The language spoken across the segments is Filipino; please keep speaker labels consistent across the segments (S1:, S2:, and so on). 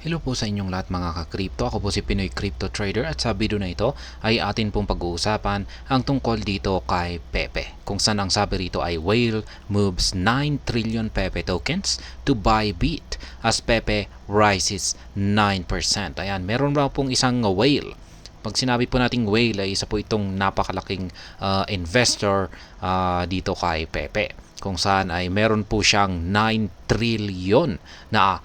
S1: Hello po sa inyong lahat mga ka-crypto. Ako po si Pinoy Crypto Trader at sa video na ito ay atin pong pag-uusapan ang tungkol dito kay Pepe. Kung saan ang sabi rito ay Whale moves 9 trillion Pepe tokens to buy Beat as Pepe rises 9%. Ayan, meron ba pong isang whale. Pag sinabi po nating whale ay isa po itong napakalaking investor dito kay Pepe. Kung saan ay meron po siyang 9 trillion na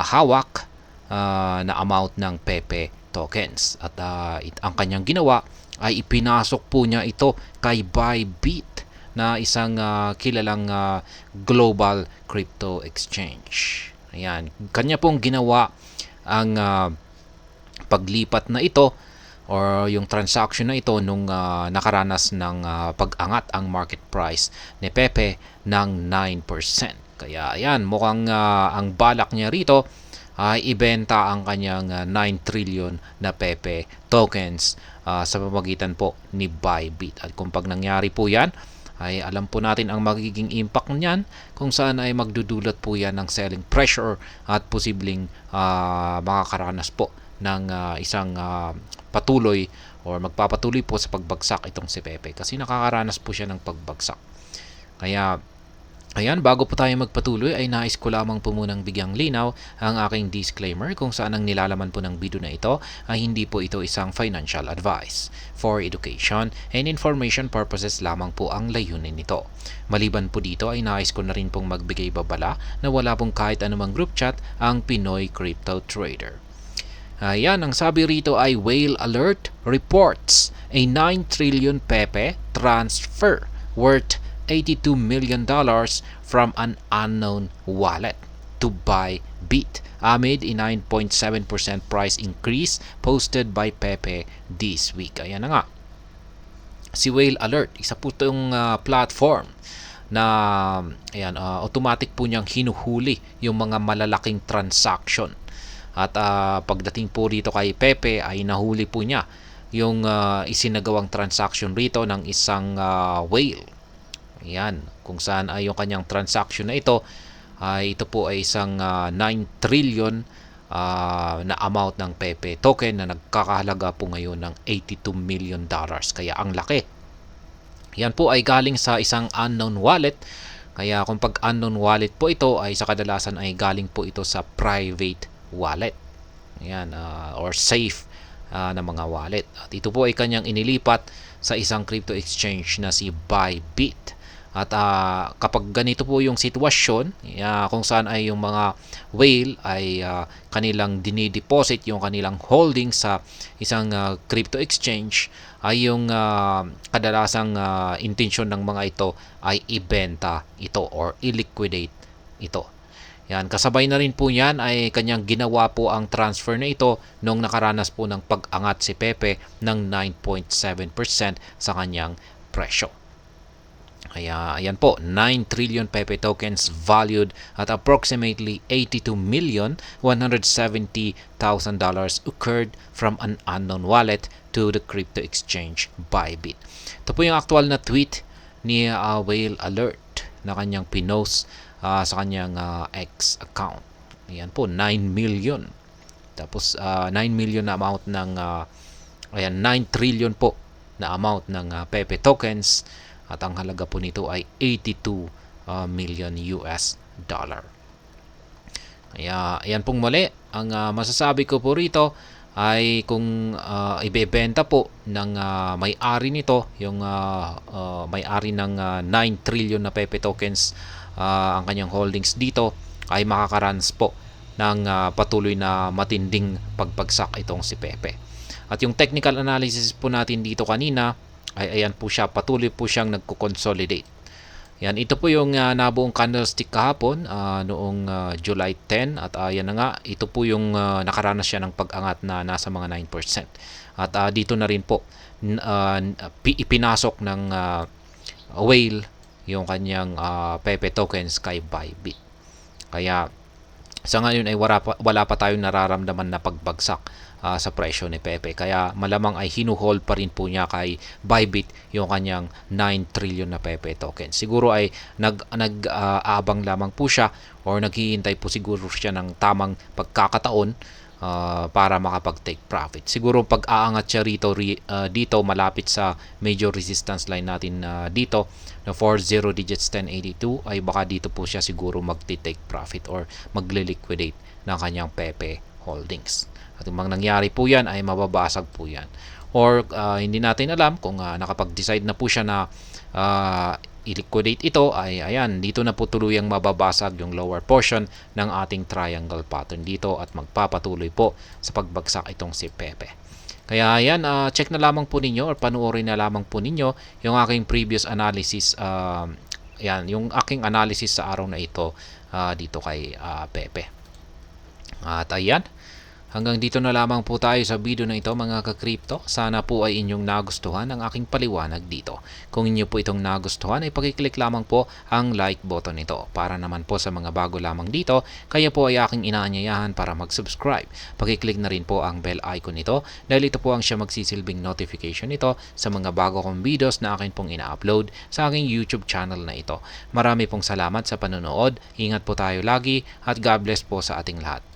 S1: hawak na amount ng Pepe tokens. At ang kanyang ginawa ay ipinasok po niya ito kay Bybit na isang kilalang global crypto exchange. Ayan, kanya pong ginawa ang paglipat na ito or yung transaction na ito nung nakaranas ng pag-angat ang market price ni Pepe ng 9%. Kaya ayan, mukhang ang balak niya rito ay ibenta ang kanyang 9 trillion na Pepe tokens sa pamamagitan po ni Bybit. At kung pag nangyari po yan, ay alam po natin ang magiging impact niyan kung saan ay magdudulot po yan ng selling pressure at posibleng makakaranas po ng isang patuloy or magpapatuloy po sa pagbagsak itong si Pepe kasi nakakaranas po siya ng pagbagsak. Kaya ayan, bago po tayo magpatuloy ay nais ko lamang po munang bigyang linaw ang aking disclaimer kung saan ang nilalaman po ng video na ito ay hindi po ito isang financial advice. For education and information purposes lamang po ang layunin nito. Maliban po dito ay nais ko na rin pong magbigay babala na wala pong kahit anumang group chat ang Pinoy Crypto Trader. Ayan, ang sabi rito ay Whale Alert reports a 9 trillion Pepe transfer worth $82 million from an unknown wallet to buy Beat amid a 9.7% price increase posted by Pepe this week. Ayan na nga. Si Whale Alert, isa po itong platform na ayan, automatic po niyang hinuhuli yung mga malalaking transaction. At pagdating po rito kay Pepe ay nahuli po niya yung isinagawang transaction rito ng isang whale. Yan, kung saan ay yung kanyang transaction na ito ay ito po ay isang 9 trillion na amount ng Pepe token na nagkakahalaga po ngayon ng $82 million. Kaya ang laki. Yan po ay galing sa isang unknown wallet. Kaya kung pag unknown wallet po ito ay sa kadalasan ay galing po ito sa private wallet. Yan, or safe na mga wallet. At ito po ay kanyang inilipat sa isang crypto exchange na si Bybit. At kapag ganito po yung sitwasyon, kung saan ay yung mga whale ay kanilang dinideposit yung kanilang holding sa isang crypto exchange, ay yung kadalasang intention ng mga ito ay ibenta ito or i-liquidate ito. Yan, kasabay na rin po yan ay kanyang ginawa po ang transfer na ito nung nakaranas po ng pag-angat si Pepe ng 9.7% sa kanyang presyo. Kaya ayan po, 9 trillion Pepe tokens valued at approximately $82,170,000 occurred from an unknown wallet to the crypto exchange Bybit. Ito po yung actual na tweet ni Whale Alert na kanyang pinost sa kanyang X account. Ayan po, 9 million. Tapos 9 million na amount ng ayan, 9 trillion po na amount ng Pepe tokens. At ang halaga po nito ay $82 million. Kaya ayan pong muli. Ang masasabi ko po rito ay kung ibebenta po ng may-ari nito, yung may-ari ng 9 trillion na Pepe tokens, ang kanyang holdings dito ay makakaranas po ng patuloy na matinding pagbagsak itong si Pepe. At yung technical analysis po natin dito kanina ay ayan po siya, patuloy po siyang nagko-consolidate. Yan, ito po yung nabuong candlestick kahapon noong July 10 at yan na nga, ito po yung nakaranas siya ng pag-angat na nasa mga 9%. At dito na rin po ipinasok ng whale yung kanyang Pepe tokens kay Bybit. Kaya Sa ngayon ay wala pa tayong nararamdaman na pagbagsak sa presyo ni Pepe. Kaya malamang ay hinuhold pa rin po niya kay Bybit yung kanyang 9 trillion na Pepe token. Siguro ay nag-aabang lamang po siya or naghihintay po siguro siya ng tamang pagkakataon para makapag-take profit. Siguro pag aangat siya dito malapit sa major resistance line natin dito na 40 digits 1082 ay baka dito po siya siguro magti-take profit or magle-liquidate ng kanyang Pepe holdings. At yung mga nangyari po yan ay mababasag po yan. Or hindi natin alam kung nakapag-decide na po siya na i-liquidate ito ay ayan, dito na po tuluyang mababasag yung lower portion ng ating triangle pattern dito at magpapatuloy po sa pagbagsak itong si Pepe. Kaya ayan, check na lamang po ninyo or panuorin na lamang po ninyo yung aking previous analysis, ayan, yung aking analysis sa araw na ito dito kay Pepe. At ayan, hanggang dito na lamang po tayo sa video na ito mga ka-crypto. Sana po ay inyong nagustuhan ang aking paliwanag dito. Kung inyo po itong nagustuhan ay pakiclick lamang po ang like button nito. Para naman po sa mga bago lamang dito, kaya po ay aking inaanyayahan para mag-subscribe. Pakiclick na rin po ang bell icon nito dahil ito po ang siya magsisilbing notification nito sa mga bago kong videos na akin pong ina-upload sa aking YouTube channel na ito. Marami pong salamat sa panonood. Ingat po tayo lagi at God bless po sa ating lahat.